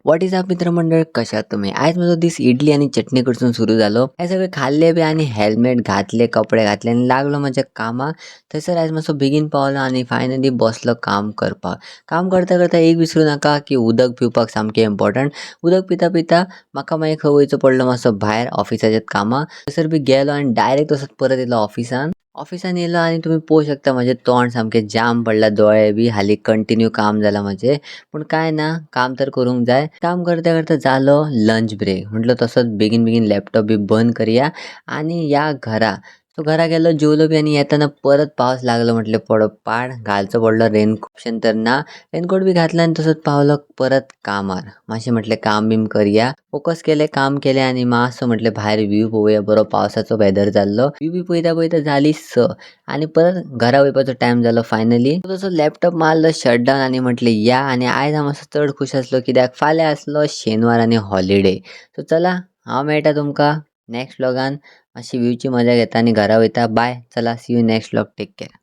What is up मित्रमंडळ, कशा आहात तुम्ही? आज माझं दिस इडली आणि चटणी कडसून सुरू झालं. हे सगळे खाल्ले बी आणि हेल्मेट घातले, कपडे घातले आणि लागलो माझ्या कामाक. थंयसर आज मातसो बेगीन पावलो आणि फायनली बसलो काम करपाक. काम करता करता एक विसरू नका की उदक पिवपाक सामकें इम्पॉर्टंट. उदक पिता पिता म्हाका मागीर खंय वयचो पडलो मातसो भायर ऑफिसाच्या कामाक. थंयसर बी गेलो आणि डायरेक्ट तसोच परत येयलो ऑफिसान. ऑफिसान येयलो आणि तुम्ही पळोवंक शकता म्हजें तोंड सामकें जाम पडला, दोळे बी हालीं कंटिन्यू काम जालां म्हजें. पूण काय ना, काम तर करूंक जाय. काम करता करता जालो लंच ब्रेक. म्हटलं तसोच बेगीन बेगीन लॅपटॉप बी बंद करूया आणि या घरा. सो घरा गेलो, जेवलो बी आणि येताना परत पावस लागलो. म्हटलें पडोपाड घालचो पडलो रेनकोट. ऑप्शन तर ना, रेनकोट बी घातला आणि तसोच पावलो परत कामार. मातशें म्हटलें काम बीम करया. फोकस केलें, काम केलें आणि मातसो म्हटलें भायर व्ह्यू पळोवया. बरो पावसाचो वेदर जाल्लो. व्ह्यू बी पळयता पळयता जाली 6 आणि परत घरा वयपाचो टायम जालो फायनली. तसो लॅपटॉप मारलो शटडावन आणि म्हटलें या. आणि आयज हांव मातसो चड खूश आसलो कित्याक फाल्यां आसलो शेनवार आणि हॉलिडे. सो चला, हांव मेळटा तुमकां नेक्स्ट व्लॉगान. मातशी व्ह्यूची मजा घेता आणि घरा वयता. बाय. चला, see you next vlog. Take care.